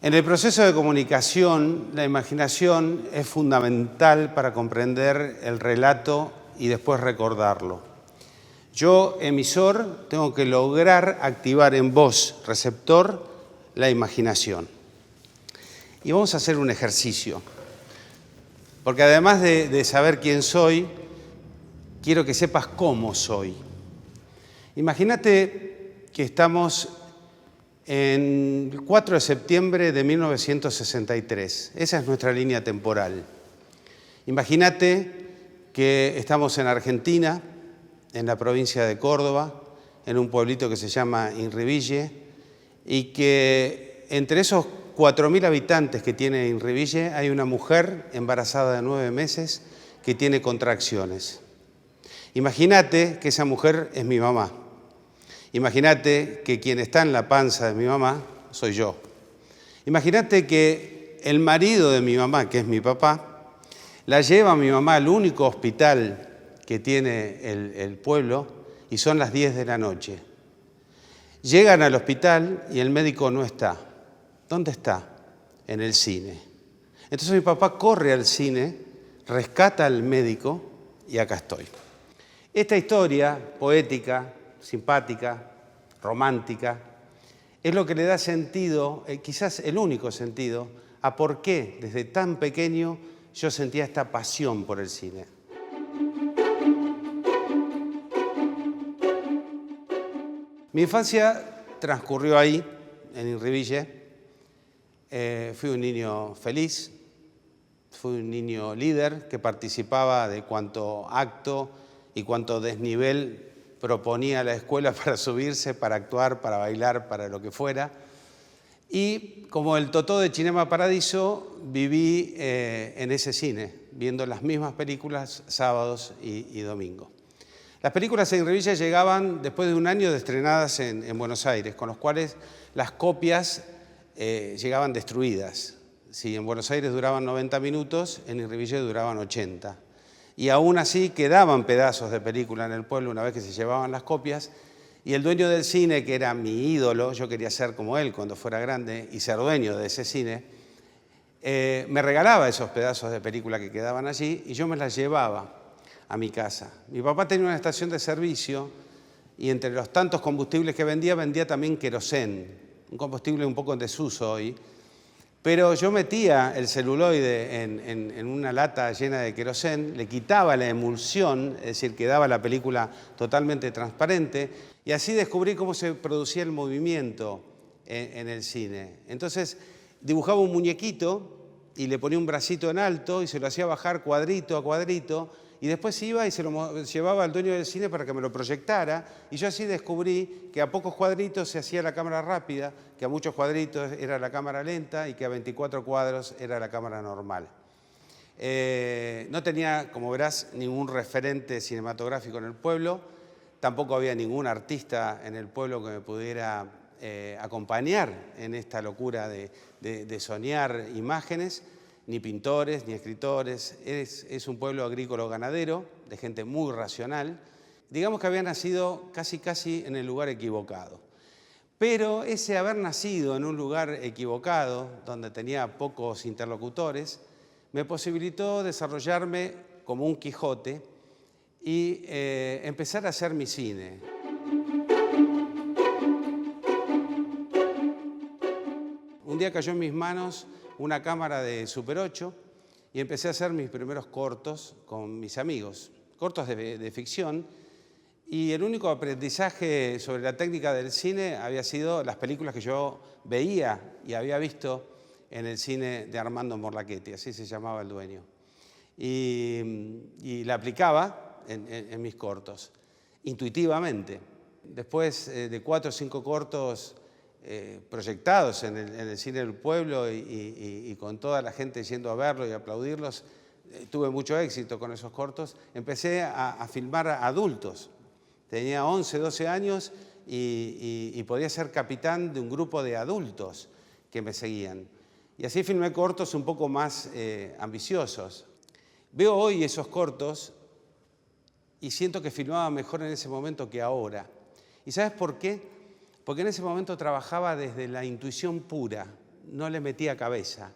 En el proceso de comunicación, la imaginación es fundamental para comprender el relato y después recordarlo. Yo, emisor, tengo que lograr activar en vos, receptor, la imaginación. Y vamos a hacer un ejercicio, porque además de saber quién soy, quiero que sepas cómo soy. Imagínate que estamos en el 4 de septiembre de 1963. Esa es nuestra línea temporal. Imagínate que estamos en Argentina, en la provincia de Córdoba, en un pueblito que se llama Inriville, y que entre esos 4.000 habitantes que tiene Inriville hay una mujer embarazada de 9 meses que tiene contracciones. Imagínate que esa mujer es mi mamá. Imagínate que quien está en la panza de mi mamá soy yo. Imagínate que el marido de mi mamá, que es mi papá, la lleva a mi mamá al único hospital que tiene el pueblo y son las 10 de la noche. Llegan al hospital y el médico no está. ¿Dónde está? En el cine. Entonces mi papá corre al cine, rescata al médico y acá estoy. Esta historia poética, simpática, romántica, es lo que le da sentido, quizás el único sentido, a por qué desde tan pequeño yo sentía esta pasión por el cine. Mi infancia transcurrió ahí, en Inriville. Fui un niño feliz, fui un niño líder que participaba de cuanto acto y cuanto desnivel proponía la escuela para subirse, para actuar, para bailar, para lo que fuera. Y como el Totó de Cinema Paradiso, viví en ese cine, viendo las mismas películas sábados y domingos. Las películas en Inriville llegaban después de un año de estrenadas en Buenos Aires, con los cuales las copias llegaban destruidas. Si en Buenos Aires duraban 90 minutos, en Inriville duraban 80. Y aún así quedaban pedazos de película en el pueblo una vez que se llevaban las copias, y el dueño del cine, que era mi ídolo, yo quería ser como él cuando fuera grande y ser dueño de ese cine, me regalaba esos pedazos de película que quedaban allí y yo me las llevaba a mi casa. Mi papá tenía una estación de servicio y entre los tantos combustibles que vendía también querosén, un combustible un poco en desuso hoy. Pero yo metía el celuloide en una lata llena de querosén, le quitaba la emulsión, es decir, quedaba la película totalmente transparente, y así descubrí cómo se producía el movimiento en el cine. Entonces dibujaba un muñequito y le ponía un bracito en alto y se lo hacía bajar cuadrito a cuadrito, y después iba y se lo llevaba al dueño del cine para que me lo proyectara, y yo así descubrí que a pocos cuadritos se hacía la cámara rápida, que a muchos cuadritos era la cámara lenta y que a 24 cuadros era la cámara normal. No tenía, como verás, ningún referente cinematográfico en el pueblo, tampoco había ningún artista en el pueblo que me pudiera acompañar en esta locura de soñar imágenes, ni pintores, ni escritores. Es un pueblo agrícola-ganadero, de gente muy racional. Digamos que había nacido casi en el lugar equivocado. Pero ese haber nacido en un lugar equivocado, donde tenía pocos interlocutores, me posibilitó desarrollarme como un Quijote y empezar a hacer mi cine. Un día cayó en mis manos una cámara de Super 8 y empecé a hacer mis primeros cortos con mis amigos, cortos de ficción, y el único aprendizaje sobre la técnica del cine había sido las películas que yo veía y había visto en el cine de Armando Morlachetti, así se llamaba el dueño, y la aplicaba en mis cortos, intuitivamente. Después de 4 o 5 cortos proyectados en el cine del pueblo y con toda la gente yendo a verlo y aplaudirlos, tuve mucho éxito con esos cortos. Empecé a filmar a adultos. Tenía 11, 12 años y podía ser capitán de un grupo de adultos que me seguían. Y así filmé cortos un poco más ambiciosos. Veo hoy esos cortos y siento que filmaba mejor en ese momento que ahora. ¿Y sabes por qué? Porque en ese momento trabajaba desde la intuición pura, no le metía cabeza.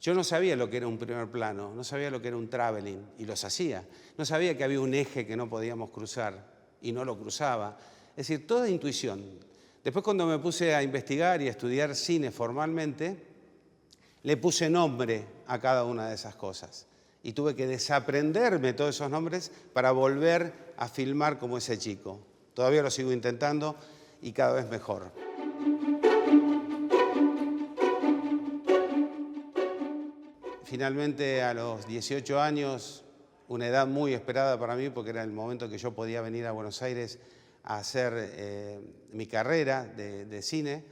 Yo no sabía lo que era un primer plano, no sabía lo que era un traveling, y los hacía. No sabía que había un eje que no podíamos cruzar, y no lo cruzaba. Es decir, toda intuición. Después, cuando me puse a investigar y a estudiar cine formalmente, le puse nombre a cada una de esas cosas. Y tuve que desaprenderme todos esos nombres para volver a filmar como ese chico. Todavía lo sigo intentando y cada vez mejor. Finalmente, a los 18 años, una edad muy esperada para mí, porque era el momento que yo podía venir a Buenos Aires a hacer mi carrera de cine,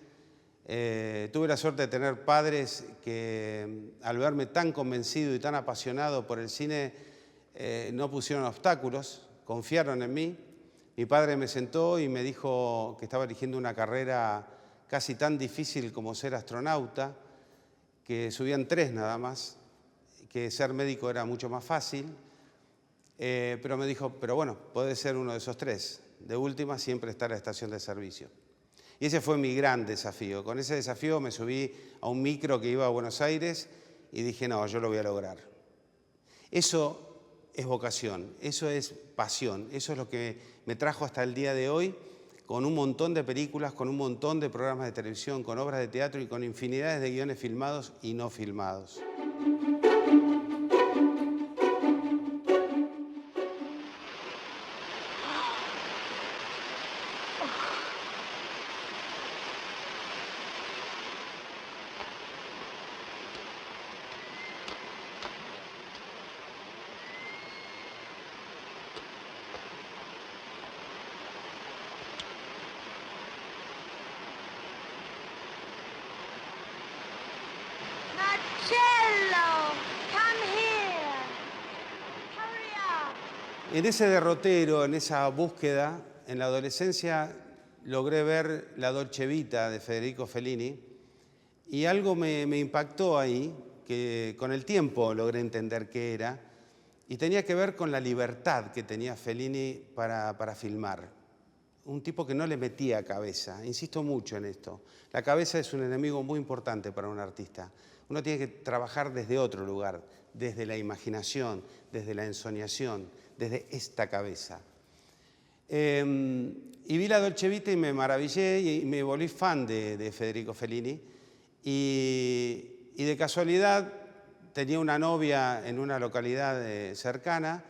tuve la suerte de tener padres que, al verme tan convencido y tan apasionado por el cine, no pusieron obstáculos, confiaron en mí. Mi padre me sentó y me dijo que estaba eligiendo una carrera casi tan difícil como ser astronauta, que subían 3 nada más, que ser médico era mucho más fácil, pero me dijo, pero bueno, puede ser uno de esos 3. De última, siempre está la estación de servicio. Y ese fue mi gran desafío. Con ese desafío me subí a un micro que iba a Buenos Aires y dije, no, yo lo voy a lograr. Eso es vocación, eso es pasión, eso es lo que me trajo hasta el día de hoy, con un montón de películas, con un montón de programas de televisión, con obras de teatro y con infinidades de guiones filmados y no filmados. En ese derrotero, en esa búsqueda, en la adolescencia logré ver La Dolce Vita de Federico Fellini y algo me impactó ahí, que con el tiempo logré entender qué era, y tenía que ver con la libertad que tenía Fellini para filmar. Un tipo que no le metía cabeza, insisto mucho en esto. La cabeza es un enemigo muy importante para un artista. Uno tiene que trabajar desde otro lugar, desde la imaginación, desde la ensoñación, desde esta cabeza. Y vi La Dolce Vita y me maravillé y me volví fan de Federico Fellini. Y de casualidad tenía una novia en una localidad cercana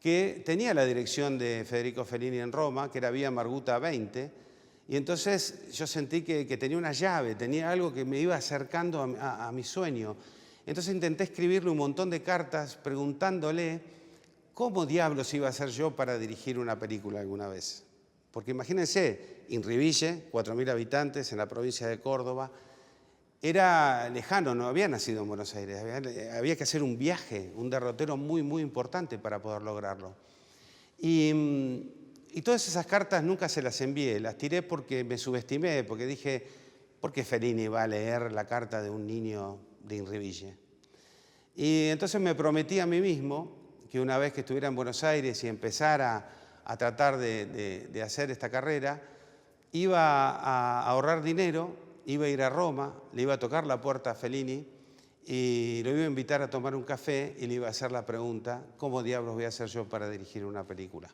que tenía la dirección de Federico Fellini en Roma, que era Vía Marguta 20, y entonces yo sentí que tenía una llave, tenía algo que me iba acercando a mi sueño. Entonces intenté escribirle un montón de cartas preguntándole cómo diablos iba a ser yo para dirigir una película alguna vez. Porque imagínense, Inriville, 4.000 habitantes en la provincia de Córdoba, era lejano, no había nacido en Buenos Aires, había que hacer un viaje, un derrotero muy, muy importante para poder lograrlo. Y todas esas cartas nunca se las envié, las tiré porque me subestimé, porque dije, ¿por qué Fellini va a leer la carta de un niño de Inriville? Y entonces me prometí a mí mismo que una vez que estuviera en Buenos Aires y empezara a tratar de hacer esta carrera, iba a ahorrar dinero, iba a ir a Roma, le iba a tocar la puerta a Fellini y lo iba a invitar a tomar un café y le iba a hacer la pregunta, ¿cómo diablos voy a hacer yo para dirigir una película?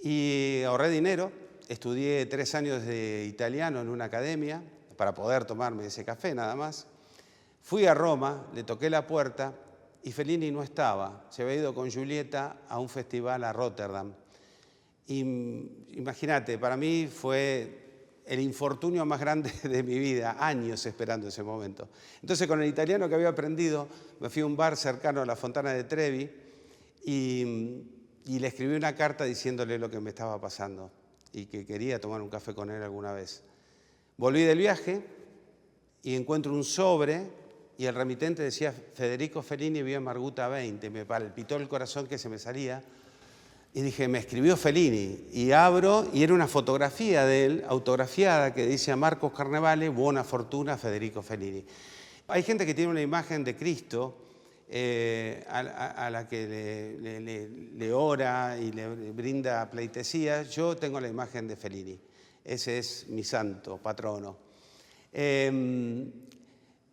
Y ahorré dinero, estudié 3 años de italiano en una academia para poder tomarme ese café nada más. Fui a Roma, le toqué la puerta y Fellini no estaba, se había ido con Julieta a un festival a Rotterdam. Y imagínate, para mí fue el infortunio más grande de mi vida, años esperando ese momento. Entonces, con el italiano que había aprendido, me fui a un bar cercano a la Fontana de Trevi y le escribí una carta diciéndole lo que me estaba pasando y que quería tomar un café con él alguna vez. Volví del viaje y encuentro un sobre y el remitente decía Federico Fellini, Vía Marguta 20. Me palpitó el corazón que se me salía. Y dije, me escribió Fellini, y abro, y era una fotografía de él, autografiada, que dice a Marcos Carnevale, buena fortuna, Federico Fellini. Hay gente que tiene una imagen de Cristo a la que le ora y le brinda pleitesía. Yo tengo la imagen de Fellini. Ese es mi santo patrono.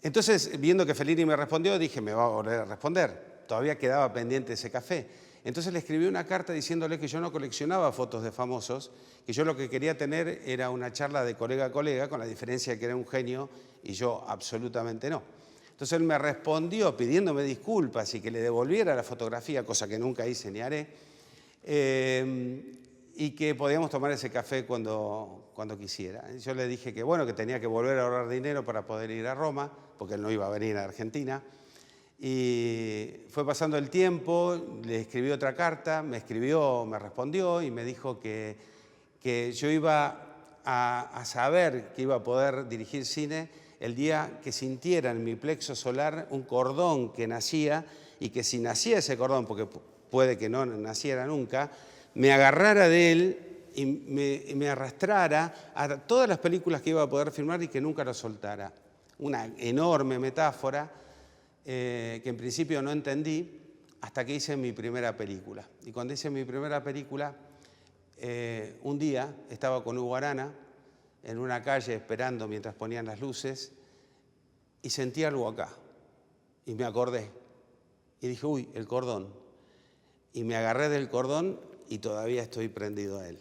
Entonces, viendo que Fellini me respondió, dije, me va a volver a responder. Todavía quedaba pendiente ese café. Entonces le escribí una carta diciéndole que yo no coleccionaba fotos de famosos, que yo lo que quería tener era una charla de colega a colega, con la diferencia de que era un genio y yo absolutamente no. Entonces él me respondió pidiéndome disculpas y que le devolviera la fotografía, cosa que nunca hice ni haré, y que podíamos tomar ese café cuando quisiera. Yo le dije que bueno, que tenía que volver a ahorrar dinero para poder ir a Roma, porque él no iba a venir a Argentina. Y fue pasando el tiempo, le escribí otra carta, me respondió y me dijo que yo iba a saber que iba a poder dirigir cine el día que sintiera en mi plexo solar un cordón que nacía, y que si nacía ese cordón, porque puede que no naciera nunca, me agarrara de él y me arrastrara a todas las películas que iba a poder filmar y que nunca lo soltara. Una enorme metáfora que en principio no entendí hasta que hice mi primera película. Y cuando hice mi primera película, un día estaba con Hugo Arana en una calle esperando mientras ponían las luces y sentí algo acá. Y me acordé. Y dije, uy, el cordón. Y me agarré del cordón y todavía estoy prendido a él.